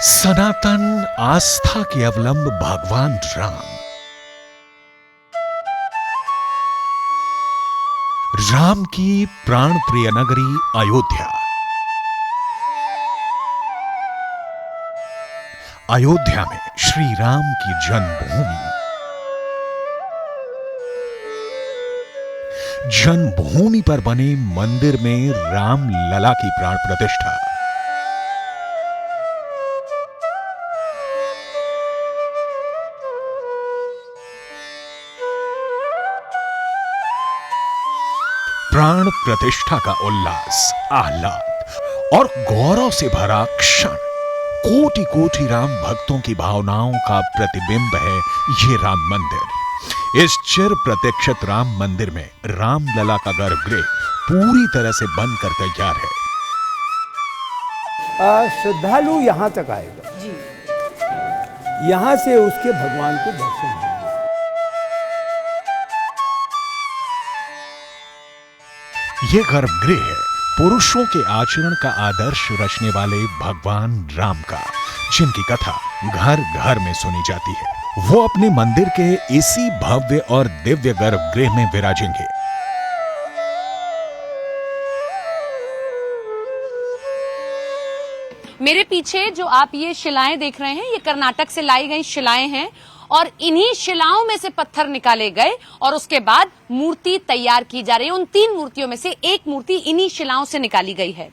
सनातन आस्था के अवलंब भगवान राम। राम की प्राण प्रिय नगरी अयोध्या। अयोध्या में श्री राम की जन्मभूमि। जन्मभूमि पर बने मंदिर में राम लला की प्राण प्रतिष्ठा। प्राण प्रतिष्ठा का उल्लास, आह्लाद और गौरव से भरा क्षण। कोटि कोटि राम भक्तों की भावनाओं का प्रतिबिंब है ये राम मंदिर। इस चिर प्रतीक्षित राम मंदिर में राम लला का गर्भगृह पूरी तरह से बनकर तैयार है। श्रद्धालु यहां तक आएगा जी, यहां से उसके भगवान के दर्शन होंगे। ये गर्भगृह है पुरुषों के आचरण का आदर्श रचने वाले भगवान राम का, जिनकी कथा घर घर में सुनी जाती है। वो अपने मंदिर के इसी भव्य और दिव्य गर्भगृह में विराजेंगे। मेरे पीछे जो आप ये शिलाएं देख रहे हैं, ये कर्नाटक से लाई गई शिलाएं हैं और इन्हीं शिलाओं में से पत्थर निकाले गए और उसके बाद मूर्ति तैयार की जा रही है। उन 3 मूर्तियों में से एक मूर्ति इन्हीं शिलाओं से निकाली गई है।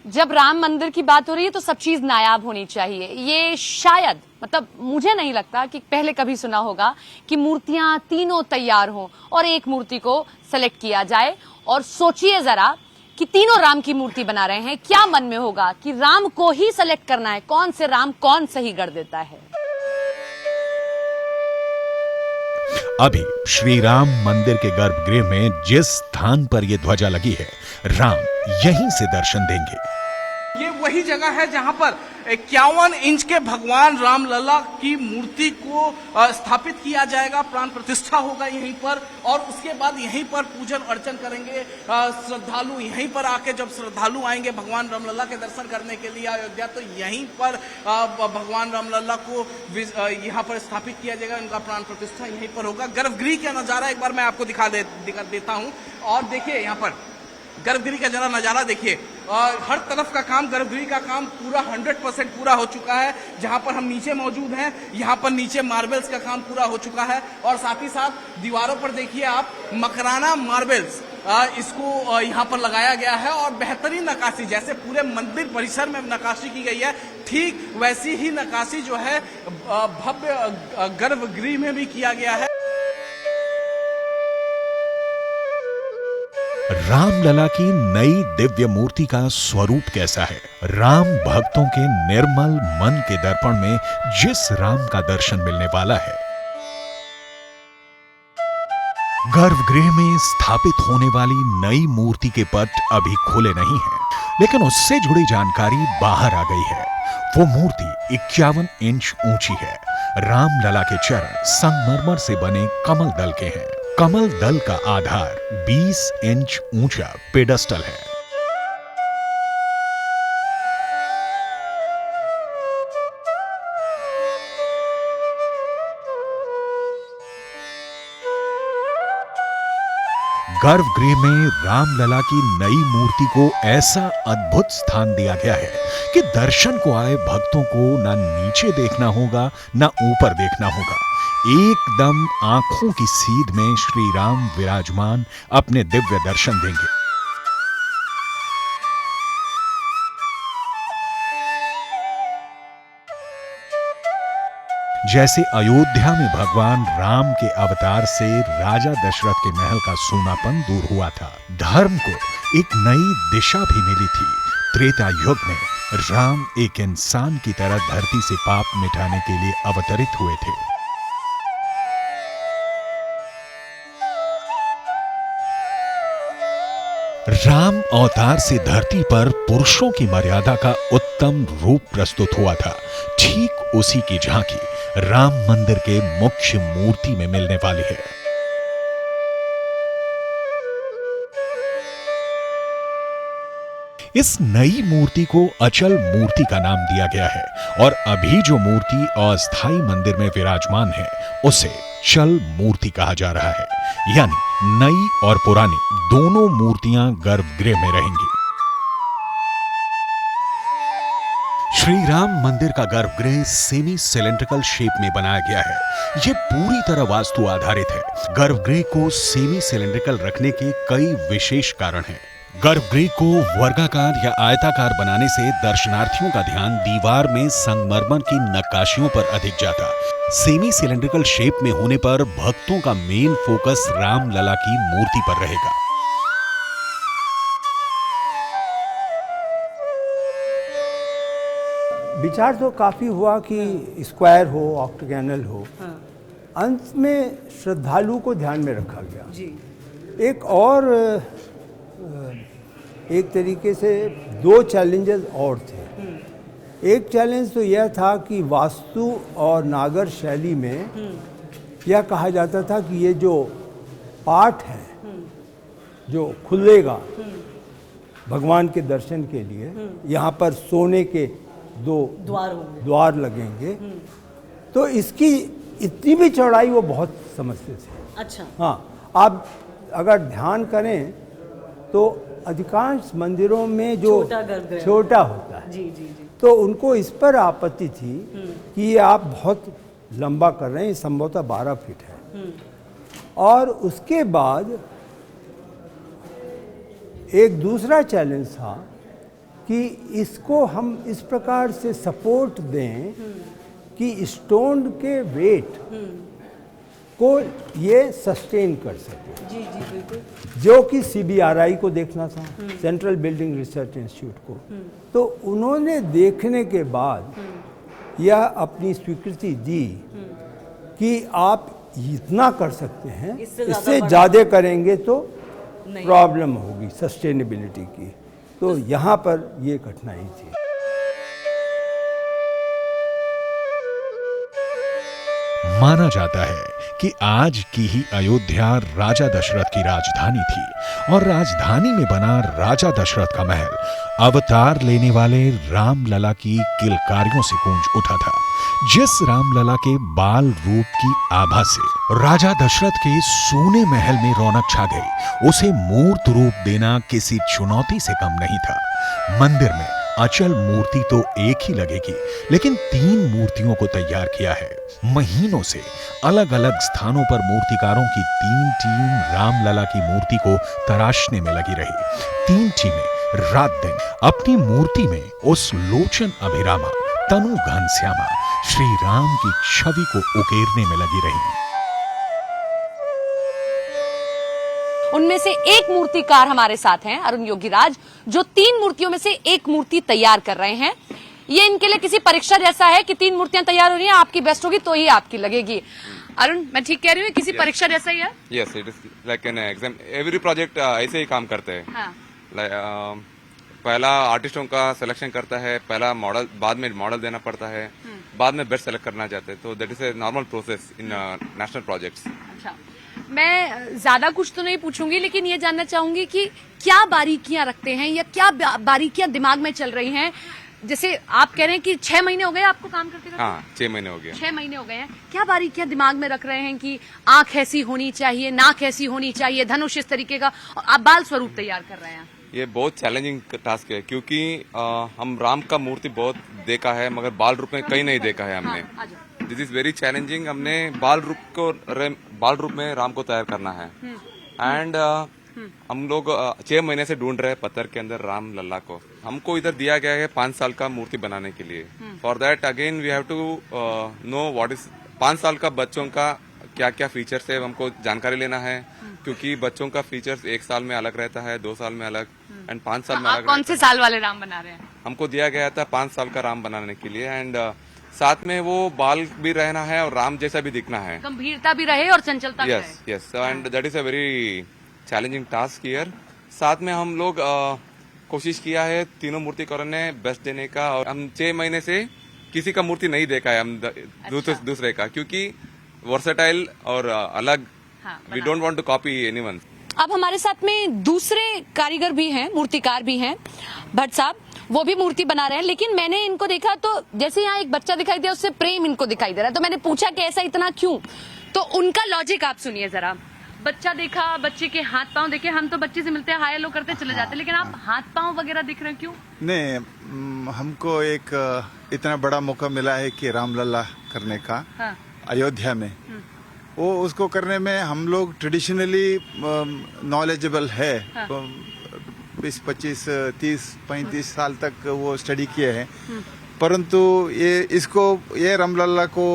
जब राम मंदिर की बात हो रही है तो सब चीज नायाब होनी चाहिए। ये शायद, मतलब मुझे नहीं लगता कि पहले कभी सुना होगा कि मूर्तियां तीनों तैयार हों और एक मूर्ति को सेलेक्ट किया जाए। और सोचिए जरा कि तीनों राम की मूर्ति बना रहे हैं, क्या मन में होगा कि राम को ही सेलेक्ट करना है, कौन से राम कौन सही गढ़ देता है। अभी श्री राम मंदिर के गर्भगृह में जिस स्थान पर यह ध्वजा लगी है, राम यहीं से दर्शन देंगे। ये वही जगह है जहां पर 51 इंच के भगवान राम लला की मूर्ति को स्थापित किया जाएगा। प्राण प्रतिष्ठा होगा यहीं पर और उसके बाद यहीं पर पूजन अर्चन करेंगे श्रद्धालु। यहीं पर आके जब श्रद्धालु आएंगे भगवान राम लला के दर्शन करने के लिए अयोध्या, तो यहीं पर भगवान राम लला को यहाँ पर स्थापित किया जाएगा। उनका प्राण प्रतिष्ठा यहीं पर होगा। गर्भगृह का नजारा एक बार मैं आपको दिखा देता हूँ। और देखिए यहाँ पर गर्भगृह का जरा नजारा देखिए। हर तरफ का काम, गर्भगृह का काम पूरा 100% पूरा हो चुका है। जहां पर हम नीचे मौजूद हैं, यहाँ पर नीचे मार्बल्स का काम पूरा हो चुका है। और साथ ही साथ दीवारों पर देखिए आप मकराना मार्बल्स, इसको यहाँ पर लगाया गया है। और बेहतरीन नक्काशी, जैसे पूरे मंदिर परिसर में नक्काशी की गई है, ठीक वैसी ही नक्काशी जो है भव्य गर्भगृह में भी किया गया है। राम लला की नई दिव्य मूर्ति का स्वरूप कैसा है? राम भक्तों के निर्मल मन के दर्पण में जिस राम का दर्शन मिलने वाला है। गर्भगृह में स्थापित होने वाली नई मूर्ति के पट अभी खुले नहीं हैं, लेकिन उससे जुड़ी जानकारी बाहर आ गई है। वो मूर्ति 51 इंच ऊंची है। राम लला के चरण संगमरमर से बने कमल दल के हैं। कमल दल का आधार 20 इंच ऊंचा पेडस्टल है। गर्भगृह में राम लला की नई मूर्ति को ऐसा अद्भुत स्थान दिया गया है कि दर्शन को आए भक्तों को ना नीचे देखना होगा ना ऊपर देखना होगा। एकदम आंखों की सीध में श्री राम विराजमान अपने दिव्य दर्शन देंगे। जैसे अयोध्या में भगवान राम के अवतार से राजा दशरथ के महल का सूनापन दूर हुआ था, धर्म को एक नई दिशा भी मिली थी। त्रेता युग में राम एक इंसान की तरह धरती से पाप मिटाने के लिए अवतरित हुए थे। राम अवतार से धरती पर पुरुषों की मर्यादा का उत्तम रूप प्रस्तुत हुआ था। ठीक उसी की झांकी राम मंदिर के मुख्य मूर्ति में मिलने वाली है। इस नई मूर्ति को अचल मूर्ति का नाम दिया गया है और अभी जो मूर्ति अस्थाई मंदिर में विराजमान है उसे चल मूर्ति कहा जा रहा है, यानी नई और पुरानी दोनों मूर्तियां गर्भगृह में रहेंगी। श्री राम मंदिर का गर्भगृह सेमी सिलेंड्रिकल शेप में बनाया गया है। यह पूरी तरह वास्तु आधारित है। गर्भगृह को सेमी सिलेंड्रिकल रखने के कई विशेष कारण हैं। गर्भगृह को वर्गाकार या आयताकार बनाने से दर्शनार्थियों का ध्यान दीवार में संगमरमर की नक्काशियों पर अधिक जाता। सेमी सिलेंड्रिकल शेप में होने पर भक्तों का मेन फोकस राम लला की मूर्ति पर रहेगा। विचार तो काफ़ी हुआ कि स्क्वायर हो, ऑक्टागोनल हो। अंत में श्रद्धालु को ध्यान में रखा गया जी। एक तरीके से दो चैलेंजेस और थे। एक चैलेंज तो यह था कि वास्तु और नागर शैली में यह कहा जाता था कि ये जो पाठ है जो खुलेगा भगवान के दर्शन के लिए, यहाँ पर सोने के दो द्वार लगेंगे, तो इसकी इतनी भी चौड़ाई वो बहुत समझते थे। अच्छा। हाँ, आप अगर ध्यान करें तो अधिकांश मंदिरों में जो छोटा होता है जी, जी, जी। तो उनको इस पर आपत्ति थी कि ये आप बहुत लंबा कर रहे हैं, संभवतः 12 फीट है। और उसके बाद एक दूसरा चैलेंज था कि इसको हम इस प्रकार से सपोर्ट दें कि स्टोन के वेट को ये सस्टेन कर सके। जी जी बिल्कुल। जो कि CBRI को देखना था, सेंट्रल बिल्डिंग रिसर्च इंस्टीट्यूट को। तो उन्होंने देखने के बाद यह अपनी स्वीकृति दी कि आप इतना कर सकते हैं, इससे ज़्यादा करेंगे तो प्रॉब्लम होगी सस्टेनेबिलिटी की। तो यहाँ पर ये कठिनाई थी। माना जाता है कि आज की ही अयोध्या राजा दशरथ की राजधानी थी और राजधानी में बना राजा दशरथ का महल अवतार लेने वाले रामलला की किलकारियों से गूंज उठा था। जिस रामलला के बाल रूप की आभा से राजा दशरथ के सोने महल में रौनक छा गई, उसे मूर्त रूप देना किसी चुनौती से कम नहीं था। मंदिर में अचल मूर्ति तो एक ही लगेगी, लेकिन 3 मूर्तियों को तैयार किया है। महीनों से अलग अलग स्थानों पर मूर्तिकारों की 3 टीम रामलला की मूर्ति को तराशने में लगी रही। 3 टीमें रात दिन अपनी मूर्ति में उस लोचन अभिरामा, तनु घनश्यामा, श्री राम की छवि को उकेरने में लगी रही। उनमें से एक मूर्तिकार हमारे साथ हैं, अरुण योगीराज, जो 3 मूर्तियों में से एक मूर्ति तैयार कर रहे हैं। ये इनके लिए किसी परीक्षा जैसा है कि 3 मूर्तियां तैयार हो रही हैं, आपकी बेस्ट होगी तो ही आपकी लगेगी। अरुण, मैं ठीक कह रही हूँ? किसी परीक्षा जैसा ही है? Yes, it is like an exam. Every project ऐसे ही काम करते हैं। हाँ। पहला आर्टिस्टों का सिलेक्शन करता है, पहला मॉडल, बाद में मॉडल देना पड़ता है, बाद में बेस्ट सेलेक्ट करना चाहते हैं। तो that is a normal process in national projects. अच्छा, मैं ज्यादा कुछ तो नहीं पूछूंगी, लेकिन ये जानना चाहूंगी कि क्या बारीकियां रखते हैं या क्या बारीकियां दिमाग में चल रही हैं। जैसे आप कह रहे हैं कि 6 महीने हो गए आपको काम करते? हाँ, 6 महीने हो गए। 6 महीने हो गए हैं। क्या बारीकियां दिमाग में रख रहे हैं कि आंख ऐसी होनी चाहिए, नाक ऐसी होनी चाहिए, धनुष इस तरीके का, और आप बाल स्वरूप तैयार कर रहे हैं? ये बहुत चैलेंजिंग टास्क है, क्योंकि हम राम का मूर्ति बहुत देखा है, मगर बाल रूप में कहीं नहीं देखा है हमने। This is very challenging. हमने बाल रूप में राम को तैयार करना है। एंड हम लोग 6 महीने से ढूंढ रहे हैं पत्थर के अंदर राम लल्ला को। हमको इधर दिया गया है 5 साल का मूर्ति बनाने के लिए। For that again we have to know what is 5 साल का बच्चों का क्या क्या फीचर्स है, हमको जानकारी लेना है। क्योंकि बच्चों का फीचर्स 1 साल में अलग रहता है, 2 साल में अलग, एंड 5 साल में अलग। कौन से साल वाले राम बना रहे हैं? हमको दिया गया था 5 साल का राम बनाने के लिए। एंड साथ में वो बाल भी रहना है और राम जैसा भी दिखना है, गंभीरता भी रहे और चंचलता भी रहे। Yes, and that is a very challenging task here. साथ में हम लोग कोशिश किया है तीनों मूर्तिकारों ने बेस्ट देने का, और हम 6 महीने से किसी का मूर्ति नहीं देखा है हम दूसरे का, क्योंकि वर्सेटाइल और अलग, we don't want to copy anyone. अब हमारे साथ में दूसरे कारीगर भी हैं, मूर्तिकार भी हैं, भट्ट साहब, वो भी मूर्ति बना रहे हैं। लेकिन मैंने इनको देखा तो जैसे यहाँ एक बच्चा दिखाई दिया, उससे प्रेम इनको दिखाई दे रहा है। तो मैंने पूछा कि ऐसा इतना क्यों? तो उनका लॉजिक आप सुनिए जरा। बच्चा देखा, बच्चे के हाथ पांव देखे, हम तो बच्चे से मिलते हैं, हाय हेलो करते चले जाते हैं, लेकिन आप हाथ पांव वगैरह दिख रहे हैं, क्यों? नहीं, हमको एक इतना बड़ा मौका मिला है कि रामलला करने का। हाँ। अयोध्या में वो उसको करने में हम लोग ट्रेडिशनली नॉलेजेबल है। हाँ। 20, 25, 30, 35 साल तक वो स्टडी किए हैं, परंतु ये रामलला को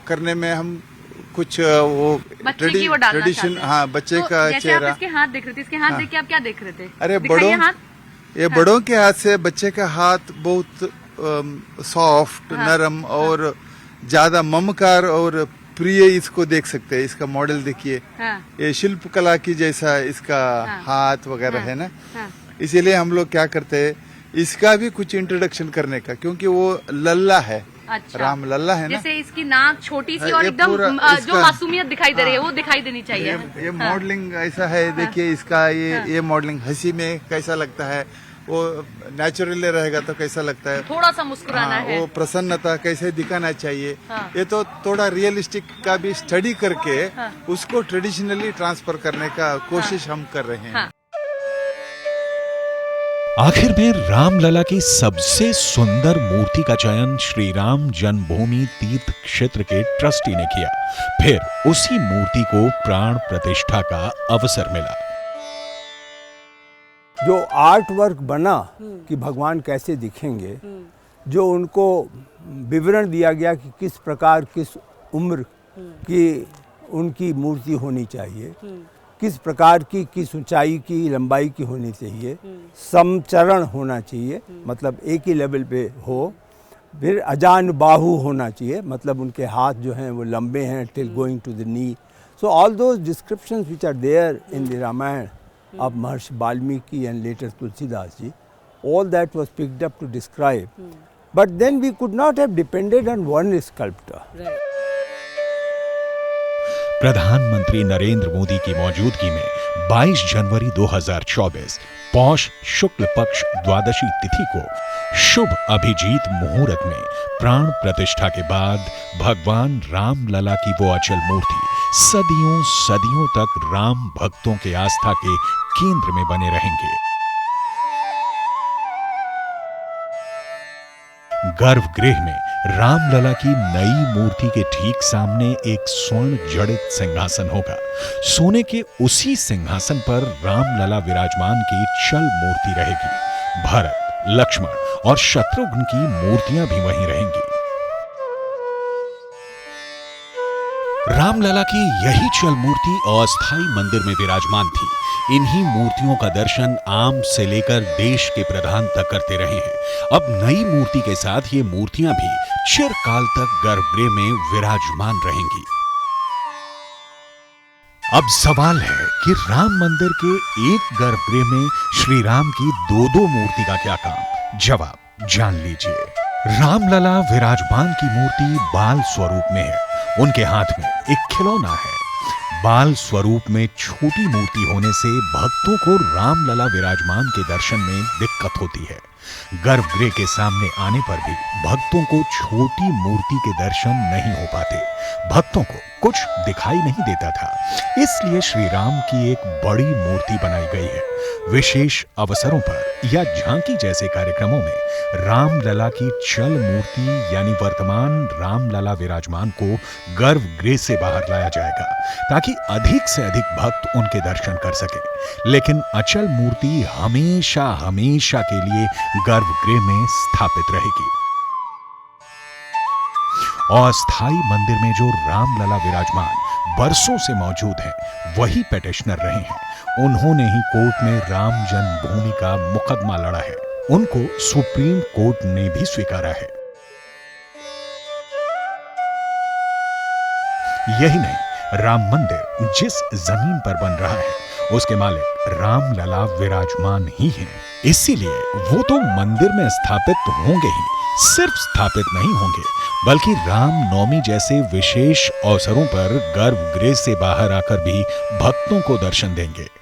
करने में हम कुछ वो ट्रेडिशन, हाँ, बच्चे तो का जैसे चेहरा। आप इसके हाथ देख रहे थे, इसके हाथ देख के आप क्या देख रहे थे? अरे दिखाइए हाथ। ये बड़ों के हाथ से बच्चे का हाथ बहुत सॉफ्ट, नरम और ज्यादा ममकार और प्रिय इसको देख सकते हैं। इसका मॉडल देखिए, हाँ। ये शिल्प कला की जैसा इसका हाथ वगैरह है ना। इसीलिए हम लोग क्या करते हैं, इसका भी कुछ इंट्रोडक्शन करने का, क्योंकि वो लल्ला है। अच्छा। राम लल्ला है ना। जैसे इसकी नाक छोटी सी और ये एकदम पूरा जो इसका- मासूमियत दिखाई दे रही है, वो दिखाई देनी चाहिए। ये मॉडलिंग ऐसा है, देखिए इसका ये मॉडलिंग हंसी में कैसा लगता है, वो नेचुरली रहेगा तो कैसा लगता है, थोड़ा सा मुस्कुराना हाँ, है। वो प्रसन्नता कैसे दिखाना चाहिए। हाँ। ये तो थोड़ा रियलिस्टिक का भी स्टडी करके उसको ट्रेडिशनली ट्रांसफर करने का कोशिश हम कर रहे हैं। हाँ। आखिर में रामलला की सबसे सुंदर मूर्ति का चयन श्री राम जन्मभूमि तीर्थ क्षेत्र के ट्रस्टी ने किया। फिर उसी मूर्ति को प्राण प्रतिष्ठा का अवसर मिला। जो आर्ट वर्क बना कि भगवान कैसे दिखेंगे, जो उनको विवरण दिया गया कि किस प्रकार, किस उम्र की उनकी मूर्ति होनी चाहिए, किस प्रकार की, किस ऊंचाई की, लंबाई की होनी चाहिए, समचरण होना चाहिए, मतलब एक ही लेवल पे हो, फिर अजान बाहु होना चाहिए, मतलब उनके हाथ जो हैं वो लंबे हैं till going to the knee. So all those descriptions which are there in the Ramayana of Maharshi Valmiki and later Tulsidas ji, all that was picked up to describe. But then we could not have depended on one sculptor. प्रधानमंत्री नरेंद्र मोदी की मौजूदगी में 22 जनवरी 2024 पौष शुक्ल पक्ष द्वादशी तिथि को शुभ अभिजीत मुहूर्त में प्राण प्रतिष्ठा के बाद भगवान रामलला की वो अचल मूर्ति सदियों सदियों तक राम भक्तों के आस्था के केंद्र में बने रहेंगे। गर्भगृह में रामलला की नई मूर्ति के ठीक सामने एक स्वर्ण जड़ित सिंहासन होगा। सोने के उसी सिंहासन पर रामलला विराजमान की चल मूर्ति रहेगी। भरत, लक्ष्मण और शत्रुघ्न की मूर्तियां भी वहीं रहेंगी। रामलला की यही चल मूर्ति अस्थाई मंदिर में विराजमान थी। इन्हीं मूर्तियों का दर्शन आम से लेकर देश के प्रधान तक करते रहे हैं। अब नई मूर्ति के साथ ये मूर्तियां भी चिरकाल तक गर्भगृह में विराजमान रहेंगी। अब सवाल है कि राम मंदिर के एक गर्भगृह में श्री राम की दो मूर्ति का क्या काम? जवाब जान लीजिए। रामलला विराजमान की मूर्ति बाल स्वरूप में है। उनके हाथ में एक खिलौना है। बाल स्वरूप में छोटी मूर्ति होने से भक्तों को रामलला विराजमान के दर्शन में दिक्कत होती है। गर्भगृह के सामने आने पर भी भक्तों को छोटी मूर्ति के दर्शन नहीं हो पाते। भक्तों को कुछ दिखाई नहीं देता था, इसलिए श्री राम की एक बड़ी मूर्ति बनाई गई है। विशेष अवसरों पर या झांकी जैसे कार्यक्रमों में रामलला की चल मूर्ति यानी वर्तमान रामलला विराजमान को गर्भगृह से बाहर लाया जाएगा ताकि अधिक से अधिक भक्त उनके दर्शन कर सके। लेकिन अचल मूर्ति हमेशा हमेशा के लिए गर्भगृह में स्थापित रहेगी। अस्थाई मंदिर में जो रामलला विराजमान बरसों से मौजूद हैं, वही पेटिशनर रहे हैं। उन्होंने ही कोर्ट में राम जन्मभूमि का मुकदमा लड़ा है। उनको सुप्रीम कोर्ट ने भी स्वीकारा है। यही नहीं, राम मंदिर जिस जमीन पर बन रहा है उसके मालिक रामलला विराजमान ही हैं। इसीलिए वो तो मंदिर में स्थापित होंगे ही, सिर्फ स्थापित नहीं होंगे बल्कि रामनवमी जैसे विशेष अवसरों पर गर्भगृह से बाहर आकर भी भक्तों को दर्शन देंगे।